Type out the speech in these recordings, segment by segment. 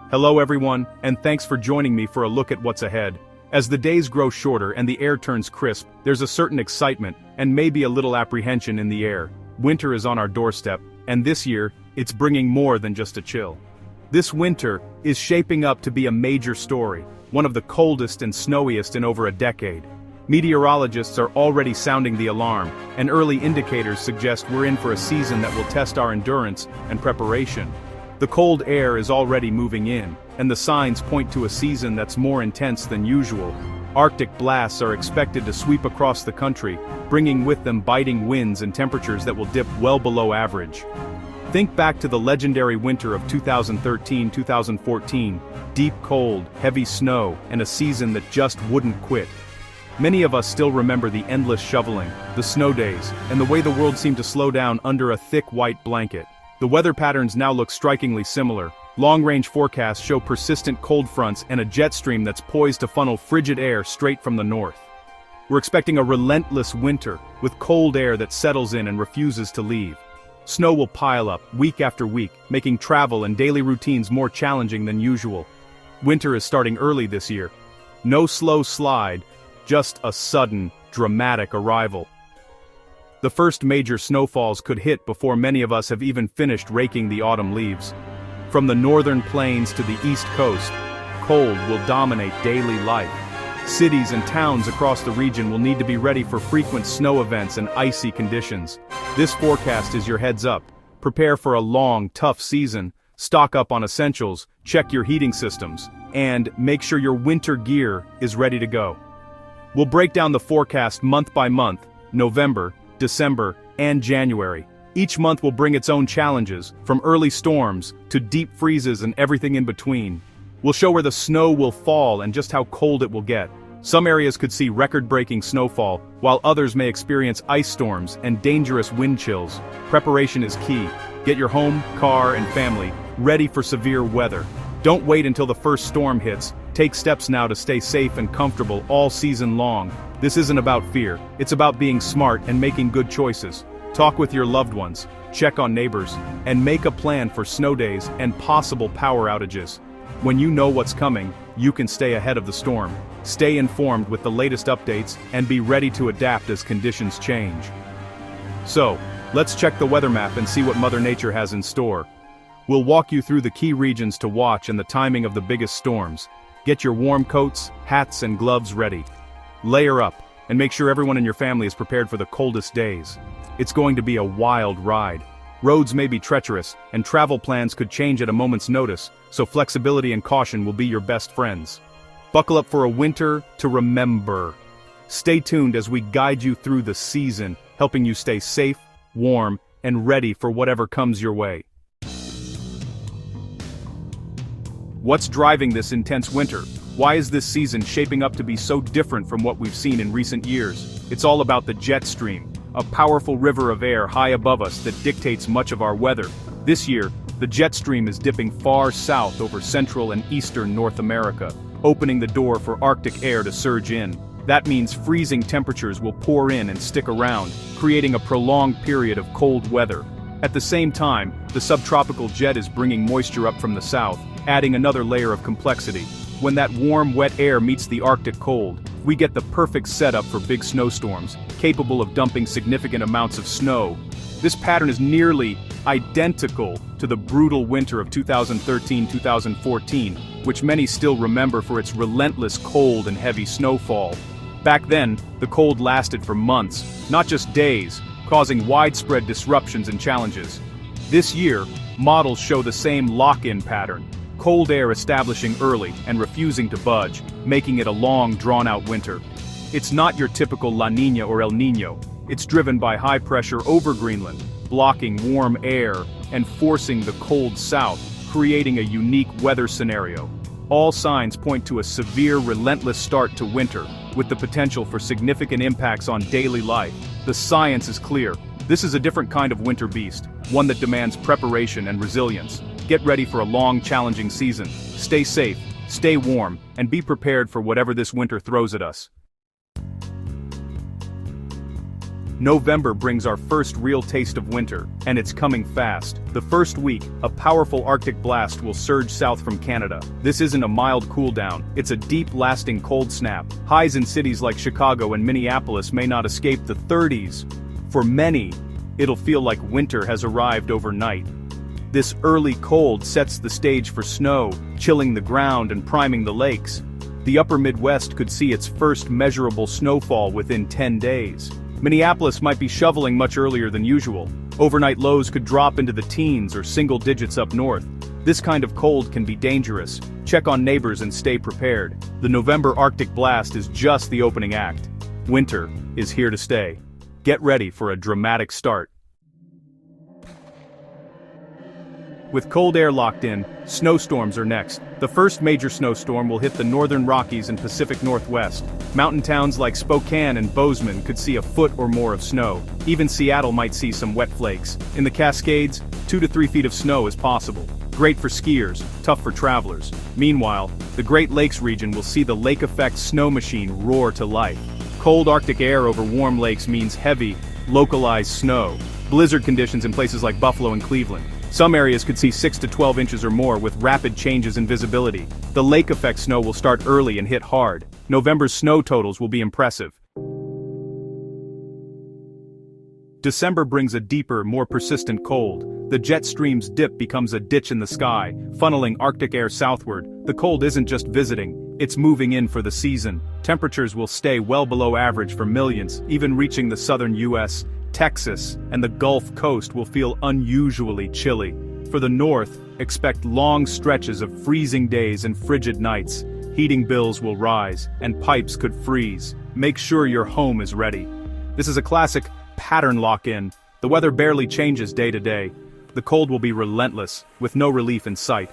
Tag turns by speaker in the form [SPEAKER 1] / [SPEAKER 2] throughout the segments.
[SPEAKER 1] Hello everyone, and thanks for joining me for a look at what's ahead. As the days grow shorter and the air turns crisp, there's a certain excitement, and maybe a little apprehension in the air. Winter is on our doorstep, and this year, it's bringing more than just a chill. This winter is shaping up to be a major story, one of the coldest and snowiest in over a decade. Meteorologists are already sounding the alarm, and early indicators suggest we're in for a season that will test our endurance and preparation. The cold air is already moving in, and the signs point to a season that's more intense than usual. Arctic blasts are expected to sweep across the country, bringing with them biting winds and temperatures that will dip well below average. Think back to the legendary winter of 2013-2014, deep cold, heavy snow, and a season that just wouldn't quit. Many of us still remember the endless shoveling, the snow days, and the way the world seemed to slow down under a thick white blanket. The weather patterns now look strikingly similar. Long-range forecasts show persistent cold fronts and a jet stream that's poised to funnel frigid air straight from the north. We're expecting a relentless winter, with cold air that settles in and refuses to leave. Snow will pile up, week after week, making travel and daily routines more challenging than usual. Winter is starting early this year. No slow slide, just a sudden, dramatic arrival. The first major snowfalls could hit before many of us have even finished raking the autumn leaves. From the northern plains to the east coast, cold will dominate daily life. Cities and towns across the region will need to be ready for frequent snow events and icy conditions. This forecast is your heads up. Prepare for a long, tough season, stock up on essentials, check your heating systems, and make sure your winter gear is ready to go. We'll break down the forecast month by month, November, December, and January. Each month will bring its own challenges, from early storms to deep freezes and everything in between. We'll show where the snow will fall and just how cold it will get. Some areas could see record-breaking snowfall, while others may experience ice storms and dangerous wind chills. Preparation is key. Get your home, car, and family ready for severe weather. Don't wait until the first storm hits. Take steps now to stay safe and comfortable all season long. This isn't about fear, it's about being smart and making good choices. Talk with your loved ones, check on neighbors, and make a plan for snow days and possible power outages. When you know what's coming, you can stay ahead of the storm. Stay informed with the latest updates and be ready to adapt as conditions change. So, let's check the weather map and see what Mother Nature has in store. We'll walk you through the key regions to watch and the timing of the biggest storms. Get your warm coats, hats, and gloves ready. Layer up, and make sure everyone in your family is prepared for the coldest days. It's going to be a wild ride. Roads may be treacherous, and travel plans could change at a moment's notice, so flexibility and caution will be your best friends. Buckle up for a winter to remember. Stay tuned as we guide you through the season, helping you stay safe, warm, and ready for whatever comes your way. What's driving this intense winter? Why is this season shaping up to be so different from what we've seen in recent years? It's all about the jet stream, a powerful river of air high above us that dictates much of our weather. This year, the jet stream is dipping far south over central and eastern North America, opening the door for Arctic air to surge in. That means freezing temperatures will pour in and stick around, creating a prolonged period of cold weather. At the same time, the subtropical jet is bringing moisture up from the south, adding another layer of complexity. When that warm, wet air meets the Arctic cold, we get the perfect setup for big snowstorms, capable of dumping significant amounts of snow. This pattern is nearly identical to the brutal winter of 2013-2014, which many still remember for its relentless cold and heavy snowfall. Back then, the cold lasted for months, not just days, causing widespread disruptions and challenges. This year, models show the same lock-in pattern. Cold air establishing early and refusing to budge, making it a long, drawn-out winter. It's not your typical La Niña or El Niño. It's driven by high pressure over Greenland, blocking warm air and forcing the cold south, creating a unique weather scenario. All signs point to a severe, relentless start to winter, with the potential for significant impacts on daily life. The science is clear. This is a different kind of winter beast, one that demands preparation and resilience. Get ready for a long, challenging season. Stay safe, stay warm, and be prepared for whatever this winter throws at us. November brings our first real taste of winter, and it's coming fast. The first week, a powerful Arctic blast will surge south from Canada. This isn't a mild cool down, it's a deep, lasting cold snap. Highs in cities like Chicago and Minneapolis may not escape the 30s. For many, it'll feel like winter has arrived overnight. This early cold sets the stage for snow, chilling the ground and priming the lakes. The upper Midwest could see its first measurable snowfall within 10 days. Minneapolis might be shoveling much earlier than usual. Overnight lows could drop into the teens or single digits up north. This kind of cold can be dangerous. Check on neighbors and stay prepared. The November Arctic blast is just the opening act. Winter is here to stay. Get ready for a dramatic start. With cold air locked in, snowstorms are next. The first major snowstorm will hit the northern Rockies and Pacific Northwest. Mountain towns like Spokane and Bozeman could see a foot or more of snow. Even Seattle might see some wet flakes. In the Cascades, 2 to 3 feet of snow is possible. Great for skiers, tough for travelers. Meanwhile, the Great Lakes region will see the lake effect snow machine roar to life. Cold Arctic air over warm lakes means heavy, localized snow. Blizzard conditions in places like Buffalo and Cleveland. Some areas could see 6 to 12 inches or more with rapid changes in visibility. The lake effect snow will start early and hit hard. November's snow totals will be impressive. December brings a deeper, more persistent cold. The jet stream's dip becomes a ditch in the sky, funneling Arctic air southward. The cold isn't just visiting, it's moving in for the season. Temperatures will stay well below average for millions, even reaching the southern U.S. Texas and the Gulf Coast will feel unusually chilly. For the north, expect long stretches of freezing days and frigid nights. Heating bills will rise, and pipes could freeze. Make sure your home is ready. This is a classic pattern lock-in. The weather barely changes day to day. The cold will be relentless, with no relief in sight.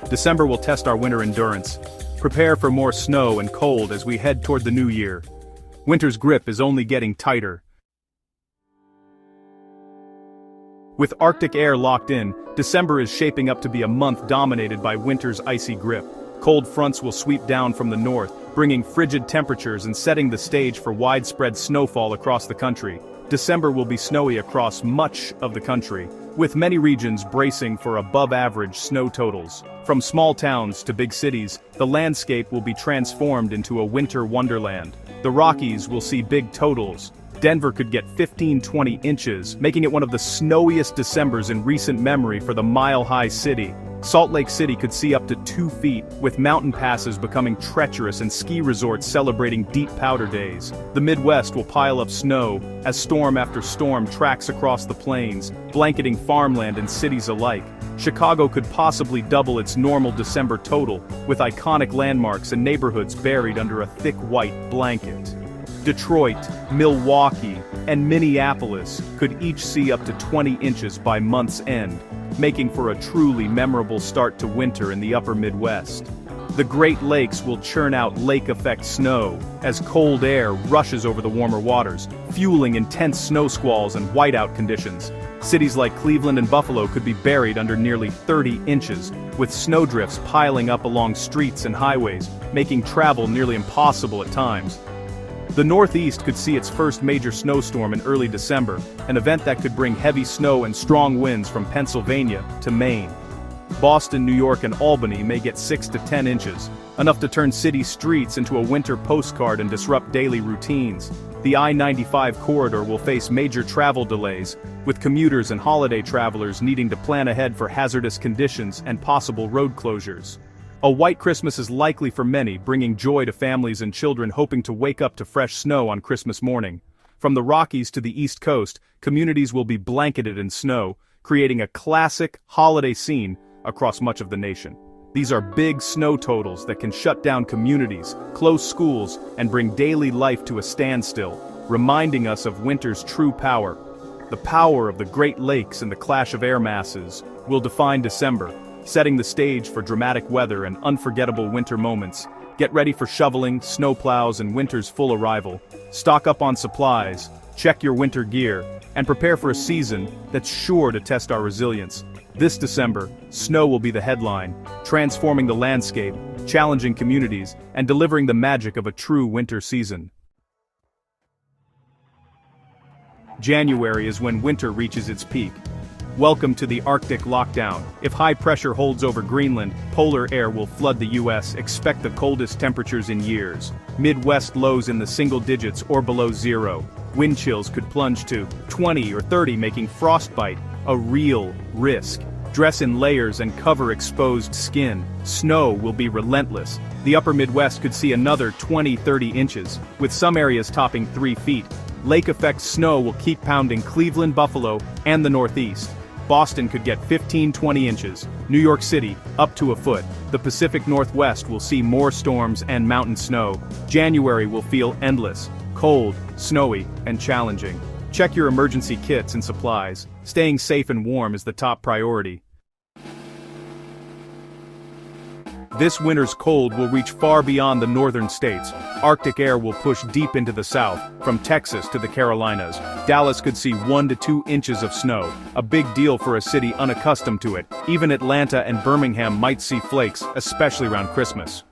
[SPEAKER 1] December will test our winter endurance. Prepare for more snow and cold as we head toward the new year. Winter's grip is only getting tighter. With Arctic air locked in, December is shaping up to be a month dominated by winter's icy grip. Cold fronts will sweep down from the north, bringing frigid temperatures and setting the stage for widespread snowfall across the country. December will be snowy across much of the country, with many regions bracing for above-average snow totals. From small towns to big cities, the landscape will be transformed into a winter wonderland. The Rockies will see big totals. Denver could get 15-20 inches, making it one of the snowiest Decembers in recent memory for the mile-high city. Salt Lake City could see up to 2 feet, with mountain passes becoming treacherous and ski resorts celebrating deep powder days. The Midwest will pile up snow, as storm after storm tracks across the plains, blanketing farmland and cities alike. Chicago could possibly double its normal December total, with iconic landmarks and neighborhoods buried under a thick white blanket. Detroit, Milwaukee, and Minneapolis could each see up to 20 inches by month's end, making for a truly memorable start to winter in the upper Midwest. The Great Lakes will churn out lake-effect snow as cold air rushes over the warmer waters, fueling intense snow squalls and whiteout conditions. Cities like Cleveland and Buffalo could be buried under nearly 30 inches, with snowdrifts piling up along streets and highways, making travel nearly impossible at times. The Northeast could see its first major snowstorm in early December, an event that could bring heavy snow and strong winds from Pennsylvania to Maine. Boston, New York, and Albany may get 6 to 10 inches, enough to turn city streets into a winter postcard and disrupt daily routines. The I-95 corridor will face major travel delays, with commuters and holiday travelers needing to plan ahead for hazardous conditions and possible road closures. A white Christmas is likely for many, bringing joy to families and children hoping to wake up to fresh snow on Christmas morning. From the Rockies to the East Coast, communities will be blanketed in snow, creating a classic holiday scene across much of the nation. These are big snow totals that can shut down communities, close schools, and bring daily life to a standstill, reminding us of winter's true power. The power of the Great Lakes and the clash of air masses will define December, setting the stage for dramatic weather and unforgettable winter moments. Get ready for shoveling, snowplows, and winter's full arrival. Stock up on supplies, check your winter gear, and prepare for a season that's sure to test our resilience. This December, snow will be the headline, transforming the landscape, challenging communities, and delivering the magic of a true winter season. January is when winter reaches its peak. Welcome to the Arctic lockdown. If high pressure holds over Greenland, polar air will flood the US. Expect the coldest temperatures in years. Midwest lows in the single digits or below zero. Wind chills could plunge to 20 or 30, making frostbite a real risk. Dress in layers and cover exposed skin. Snow will be relentless. The upper Midwest could see another 20-30 inches, with some areas topping 3 feet. Lake effect snow will keep pounding Cleveland, Buffalo, and the Northeast. Boston could get 15-20 inches. New York City, up to a foot. The Pacific Northwest will see more storms and mountain snow. January will feel endless, cold, snowy, and challenging. Check your emergency kits and supplies. Staying safe and warm is the top priority. This winter's cold will reach far beyond the northern states. Arctic air will push deep into the south, from Texas to the Carolinas. Dallas could see 1 to 2 inches of snow, a big deal for a city unaccustomed to it. Even Atlanta and Birmingham might see flakes, especially around Christmas.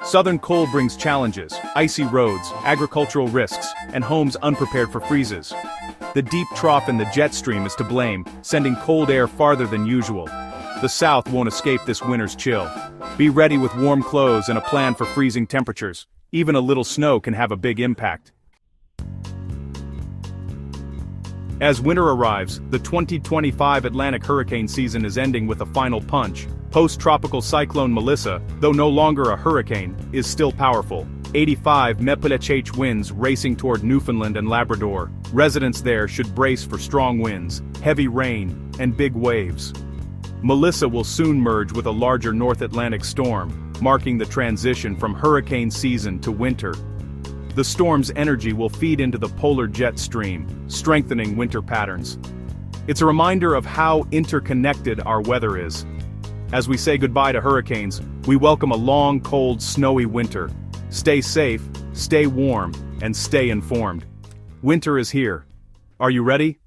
[SPEAKER 1] Southern cold brings challenges, icy roads, agricultural risks, and homes unprepared for freezes. The deep trough in the jet stream is to blame, sending cold air farther than usual. The South won't escape this winter's chill. Be ready with warm clothes and a plan for freezing temperatures. Even a little snow can have a big impact. As winter arrives, the 2025 Atlantic hurricane season is ending with a final punch. Post-tropical cyclone Melissa, though no longer a hurricane, is still powerful. 85 mph winds racing toward Newfoundland and Labrador. Residents there should brace for strong winds, heavy rain, and big waves. Melissa will soon merge with a larger North Atlantic storm, marking the transition from hurricane season to winter. The storm's energy will feed into the polar jet stream, strengthening winter patterns. It's a reminder of how interconnected our weather is. As we say goodbye to hurricanes, we welcome a long, cold, snowy winter. Stay safe, stay warm, and stay informed. Winter is here. Are you ready?